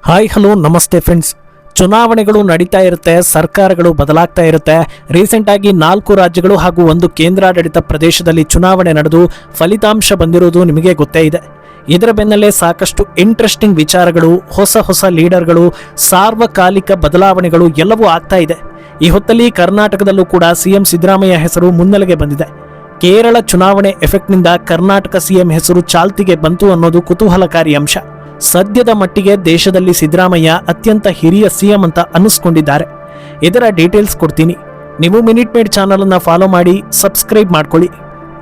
Hi hello ನಮಸ್ತೆ friends. ಚುನಾವಣೆಗಳು ನಡೀತಾ ಇರುತ್ತೆ, ಸರ್ಕಾರಗಳು ಬದಲಾಗ್ತಾ ಇರುತ್ತೆ. ರೀಸೆಂಟ್ ಆಗಿ 4 ರಾಜ್ಯಗಳು ಹಾಗೂ 1 ಕೇಂದ್ರಾಡಳಿತ ಪ್ರದೇಶದಲ್ಲಿ ಚುನಾವಣೆ ನಡೆದು ಫಲಿತಾಂಶ ಬಂದಿರುವುದು ನಿಮಗೆ ಗೊತ್ತೇ ಇದೆ. ಇದರ ಬೆನ್ನಲ್ಲೇ ಸಾಕಷ್ಟು ಇಂಟ್ರೆಸ್ಟಿಂಗ್ ವಿಚಾರಗಳು, ಹೊಸ ಲೀಡರ್ಗಳು, ಸಾರ್ವಕಾಲಿಕ ಬದಲಾವಣೆಗಳು ಎಲ್ಲವೂ ಆಗ್ತಾ ಇದೆ. ಈ ಹೊತ್ತಲ್ಲಿ ಕರ್ನಾಟಕದಲ್ಲೂ ಕೂಡ ಸಿಎಂ ಸಿದ್ದರಾಮಯ್ಯ ಹೆಸರು ಮುನ್ನೆಲೆಗೆ ಬಂದಿದೆ. ಕೇರಳ ಚುನಾವಣೆ ಎಫೆಕ್ಟ್ನಿಂದ ಕರ್ನಾಟಕ ಸಿಎಂ ಹೆಸರು ಚಾಲ್ತಿಗೆ ಬಂತು ಅನ್ನೋದು ಕುತೂಹಲಕಾರಿ ಅಂಶ. ಸದ್ಯದ ಮಟ್ಟಿಗೆ ದೇಶದಲ್ಲಿ ಸಿದ್ದರಾಮಯ್ಯ ಅತ್ಯಂತ ಹಿರಿಯ ಸಿಎಂ ಅಂತ ಅನ್ನಿಸ್ಕೊಂಡಿದ್ದಾರೆ. ಇದರ ಡೀಟೇಲ್ಸ್ ಕೊಡ್ತೀನಿ. ನೀವು ಮಿನಿಟ್ ಮೇಡ್ ಚಾನಲ್ ಅನ್ನ ಫಾಲೋ ಮಾಡಿ, ಸಬ್ಸ್ಕ್ರೈಬ್ ಮಾಡ್ಕೊಳ್ಳಿ.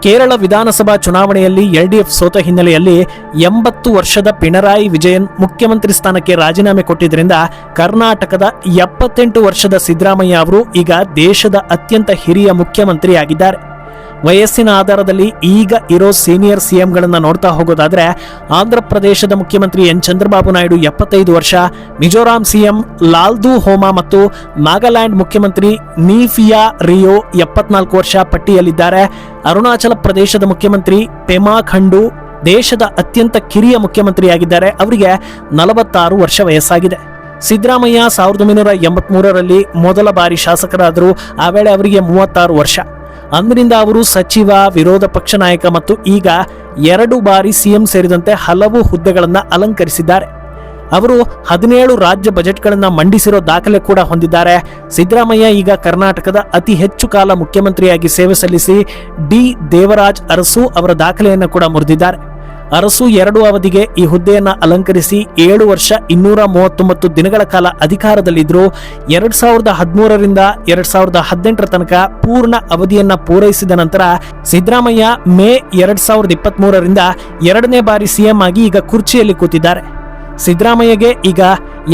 ಕೇರಳ ವಿಧಾನಸಭಾ ಚುನಾವಣೆಯಲ್ಲಿ LDF ಸೋತ ಹಿನ್ನೆಲೆಯಲ್ಲಿ 80 ವರ್ಷದ ಪಿಣರಾಯಿ ವಿಜಯನ್ ಮುಖ್ಯಮಂತ್ರಿ ಸ್ಥಾನಕ್ಕೆ ರಾಜೀನಾಮೆ ಕೊಟ್ಟಿದ್ದರಿಂದ ಕರ್ನಾಟಕದ 78 ವರ್ಷದ ಸಿದ್ದರಾಮಯ್ಯ ಅವರು ಈಗ ದೇಶದ ಅತ್ಯಂತ ಹಿರಿಯ ಮುಖ್ಯಮಂತ್ರಿ ಆಗಿದ್ದಾರೆ. ವಯಸ್ಸಿನ ಆಧಾರದಲ್ಲಿ ಈಗ ಇರೋ ಸೀನಿಯರ್ ಸಿಎಂಗಳನ್ನ ನೋಡ್ತಾ ಹೋಗೋದಾದ್ರೆ ಆಂಧ್ರ ಪ್ರದೇಶದ ಮುಖ್ಯಮಂತ್ರಿ ಎನ್ ಚಂದ್ರಬಾಬು ನಾಯ್ಡು 75 ವರ್ಷ, ಮಿಜೋರಾಂ ಸಿಎಂ ಲಾಲ್ದು ಹೋಮಾ ಮತ್ತು ನಾಗಾಲ್ಯಾಂಡ್ ಮುಖ್ಯಮಂತ್ರಿ ನೀಫಿಯಾ ರಿಯೋ 74 ವರ್ಷ ಪಟ್ಟಿಯಲ್ಲಿದ್ದಾರೆ. ಅರುಣಾಚಲ ಪ್ರದೇಶದ ಮುಖ್ಯಮಂತ್ರಿ ಪೆಮಾ ಖಂಡು ದೇಶದ ಅತ್ಯಂತ ಕಿರಿಯ ಮುಖ್ಯಮಂತ್ರಿಯಾಗಿದ್ದಾರೆ. ಅವರಿಗೆ 46 ವರ್ಷ ವಯಸ್ಸಾಗಿದೆ. ಸಿದ್ದರಾಮಯ್ಯ 1983ರಲ್ಲಿ ಮೊದಲ ಬಾರಿ ಶಾಸಕರಾದರು. ಆ ವೇಳೆ ಅವರಿಗೆ 36 ವರ್ಷ. ಅಂದಿನಿಂದ ಅವರು ಸಚಿವ, ವಿರೋಧ ಪಕ್ಷ ನಾಯಕ ಮತ್ತು ಈಗ 2 ಬಾರಿ ಸಿಎಂ ಸೇರಿದಂತೆ ಹಲವು ಹುದ್ದೆಗಳನ್ನು ಅಲಂಕರಿಸಿದ್ದಾರೆ. ಅವರು 17 ರಾಜ್ಯ ಬಜೆಟ್ಗಳನ್ನು ಮಂಡಿಸಿರೋ ದಾಖಲೆ ಕೂಡ ಹೊಂದಿದ್ದಾರೆ. ಸಿದ್ದರಾಮಯ್ಯ ಈಗ ಕರ್ನಾಟಕದ ಅತಿ ಹೆಚ್ಚು ಕಾಲ ಮುಖ್ಯಮಂತ್ರಿಯಾಗಿ ಸೇವೆ ಸಲ್ಲಿಸಿ ಡಿ ದೇವರಾಜ್ ಅರಸು ಅವರ ದಾಖಲೆಯನ್ನು ಕೂಡ ಮುರಿದಿದ್ದಾರೆ. ಅರಸು 2 ಅವಧಿಗೆ ಈ ಹುದ್ದೆಯನ್ನ ಅಲಂಕರಿಸಿ 7 ವರ್ಷ 239 ದಿನಗಳ ಕಾಲ ಅಧಿಕಾರದಲ್ಲಿದ್ದರು. 2013ರಿಂದ 2018 ತನಕ ಪೂರ್ಣ ಅವಧಿಯನ್ನ ಪೂರೈಸಿದ ನಂತರ ಸಿದ್ದರಾಮಯ್ಯ ಮೇ 2023ರಿಂದ 2ನೇ ಬಾರಿ ಸಿಎಂ ಆಗಿ ಈಗ ಕುರ್ಚಿಯಲ್ಲಿ ಕೂತಿದ್ದಾರೆ. ಸಿದ್ದರಾಮಯ್ಯಗೆ ಈಗ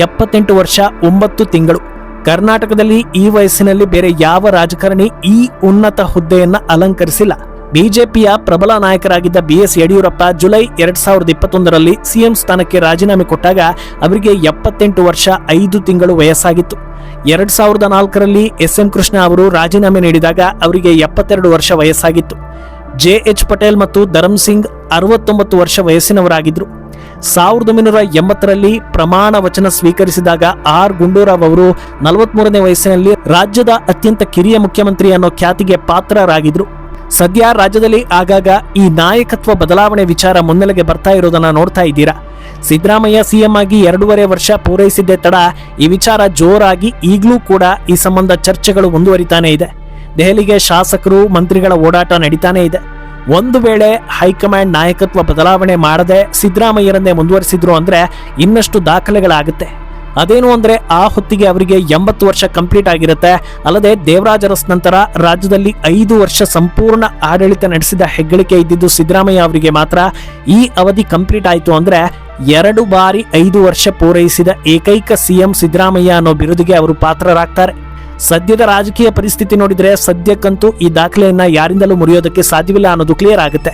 78 ವರ್ಷ 9 ತಿಂಗಳು. ಕರ್ನಾಟಕದಲ್ಲಿ ಈ ವಯಸ್ಸಿನಲ್ಲಿ ಬೇರೆ ಯಾವ ರಾಜಕಾರಣಿ ಈ ಉನ್ನತ ಹುದ್ದೆಯನ್ನ ಅಲಂಕರಿಸಿಲ್ಲ. ಬಿಜೆಪಿಯ ಪ್ರಬಲ ನಾಯಕರಾಗಿದ್ದ BS ಯಡಿಯೂರಪ್ಪ ಜುಲೈ 2021ರಲ್ಲಿ ಸಿಎಂ ಸ್ಥಾನಕ್ಕೆ ರಾಜೀನಾಮೆ ಕೊಟ್ಟಾಗ ಅವರಿಗೆ 78 ವರ್ಷ 5 ತಿಂಗಳು ವಯಸ್ಸಾಗಿತ್ತು. 2004ರಲ್ಲಿ SM ಕೃಷ್ಣ ಅವರು ರಾಜೀನಾಮೆ ನೀಡಿದಾಗ ಅವರಿಗೆ 72 ವರ್ಷ ವಯಸ್ಸಾಗಿತ್ತು. JH ಪಟೇಲ್ ಮತ್ತು ಧರಮ್ ಸಿಂಗ್ 69 ವರ್ಷ ವಯಸ್ಸಿನವರಾಗಿದ್ದರು. 1980ರಲ್ಲಿ ಪ್ರಮಾಣ ವಚನ ಸ್ವೀಕರಿಸಿದಾಗ R ಗುಂಡೂರಾವ್ ಅವರು 43ನೇ ವಯಸ್ಸಿನಲ್ಲಿ ರಾಜ್ಯದ ಅತ್ಯಂತ ಕಿರಿಯ ಮುಖ್ಯಮಂತ್ರಿ ಅನ್ನೋ ಖ್ಯಾತಿಗೆ ಪಾತ್ರರಾಗಿದ್ರು. ಸದ್ಯ ರಾಜ್ಯದಲ್ಲಿ ಆಗಾಗ ಈ ನಾಯಕತ್ವ ಬದಲಾವಣೆ ವಿಚಾರ ಮುನ್ನೆಲೆಗೆ ಬರ್ತಾ ಇರೋದನ್ನ ನೋಡ್ತಾ ಇದ್ದೀರಾ. ಸಿದ್ದರಾಮಯ್ಯ ಸಿಎಂ ಆಗಿ 2.5 ವರ್ಷ ಪೂರೈಸಿದ್ದೇ ತಡ ಈ ವಿಚಾರ ಜೋರಾಗಿ ಈಗಲೂ ಕೂಡ ಈ ಸಂಬಂಧ ಚರ್ಚೆಗಳು ಮುಂದುವರಿತಾನೆ ಇದೆ. ದೆಹಲಿಗೆ ಶಾಸಕರು, ಮಂತ್ರಿಗಳ ಓಡಾಟ ನಡೀತಾನೆ ಇದೆ. ಒಂದು ವೇಳೆ ಹೈಕಮಾಂಡ್ ನಾಯಕತ್ವ ಬದಲಾವಣೆ ಮಾಡದೆ ಸಿದ್ದರಾಮಯ್ಯರನ್ನೇ ಮುಂದುವರಿಸಿದ್ರು ಅಂದ್ರೆ ಇನ್ನಷ್ಟು ದಾಖಲೆಗಳಾಗುತ್ತೆ. ಅದೇನು ಅಂದ್ರೆ ಆ ಹೊತ್ತಿಗೆ ಅವರಿಗೆ 80 ವರ್ಷ ಕಂಪ್ಲೀಟ್ ಆಗಿರುತ್ತೆ. ಅಲ್ಲದೆ ದೇವರಾಜ್ ಅರಸ್ ನಂತರ ರಾಜ್ಯದಲ್ಲಿ 5 ವರ್ಷ ಸಂಪೂರ್ಣ ಆಡಳಿತ ನಡೆಸಿದ ಹೆಗ್ಗಳಿಕೆ ಇದ್ದಿದ್ದು ಸಿದ್ದರಾಮಯ್ಯ ಅವರಿಗೆ ಮಾತ್ರ. ಈ ಅವಧಿ ಕಂಪ್ಲೀಟ್ ಆಯಿತು ಅಂದ್ರೆ 2 ಬಾರಿ 5 ವರ್ಷ ಪೂರೈಸಿದ ಏಕೈಕ ಸಿಎಂ ಸಿದ್ದರಾಮಯ್ಯ ಅನ್ನೋ ಬಿರುದಿಗೆ ಅವರು ಪಾತ್ರರಾಗ್ತಾರೆ. ಸದ್ಯದ ರಾಜಕೀಯ ಪರಿಸ್ಥಿತಿ ನೋಡಿದ್ರೆ ಸದ್ಯಕ್ಕಂತೂ ಈ ದಾಖಲೆಯನ್ನ ಯಾರಿಂದಲೂ ಮುರಿಯೋದಕ್ಕೆ ಸಾಧ್ಯವಿಲ್ಲ ಅನ್ನೋದು ಕ್ಲಿಯರ್ ಆಗುತ್ತೆ.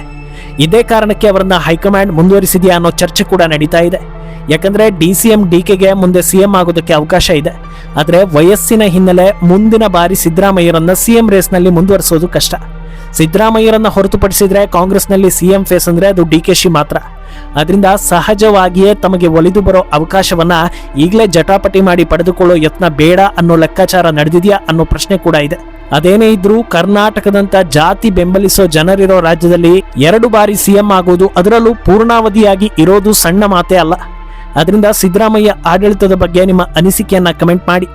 ಇದೇ ಕಾರಣಕ್ಕೆ ಅವರನ್ನ ಹೈಕಮಾಂಡ್ ಮುಂದುವರಿಸಿದೆಯಾ ಅನ್ನೋ ಚರ್ಚೆ ಕೂಡ ನಡೀತಾ ಇದೆ. ಯಾಕಂದ್ರೆ DCM DKಗೆ ಮುಂದೆ ಸಿಎಂ ಆಗೋದಕ್ಕೆ ಅವಕಾಶ ಇದೆ. ಆದ್ರೆ ವಯಸ್ಸಿನ ಹಿನ್ನೆಲೆ ಮುಂದಿನ ಬಾರಿ ಸಿದ್ದರಾಮಯ್ಯರನ್ನ ಸಿಎಂ ರೇಸ್ನಲ್ಲಿ ಮುಂದುವರಿಸೋದು ಕಷ್ಟ. ಸಿದ್ದರಾಮಯ್ಯರನ್ನ ಹೊರತುಪಡಿಸಿದ್ರೆ ಕಾಂಗ್ರೆಸ್ನಲ್ಲಿ ಸಿಎಂ ಫೇಸ್ ಅಂದ್ರೆ ಅದು DKಶಿ ಮಾತ್ರ. ಅದರಿಂದ ಸಹಜವಾಗಿಯೇ ತಮಗೆ ಒಲಿದು ಬರೋ ಅವಕಾಶವನ್ನ ಈಗಲೇ ಜಟಾಪಟಿ ಮಾಡಿ ಪಡೆದುಕೊಳ್ಳೋ ಯತ್ನ ಬೇಡ ಅನ್ನೋ ಲೆಕ್ಕಾಚಾರ ನಡೆದಿದೆಯಾ ಅನ್ನೋ ಪ್ರಶ್ನೆ ಕೂಡ ಇದೆ. ಅದೇನೇ ಇದ್ರೂ ಕರ್ನಾಟಕದಂತ ಜಾತಿ ಬೆಂಬಲಿಸೋ ಜನರಿರೋ ರಾಜ್ಯದಲ್ಲಿ 2 ಬಾರಿ ಸಿಎಂ ಆಗೋದು, ಅದರಲ್ಲೂ ಪೂರ್ಣಾವಧಿಯಾಗಿ ಇರೋದು ಸಣ್ಣ ಮಾತೇ ಅಲ್ಲ. ಅದರಿಂದ ಸಿದ್ದರಾಮಯ್ಯ ಆಡಳಿತದ ಬಗ್ಗೆ ನಿಮ್ಮ ಅನಿಸಿಕೆಯನ್ನ ಕಮೆಂಟ್ ಮಾಡಿ.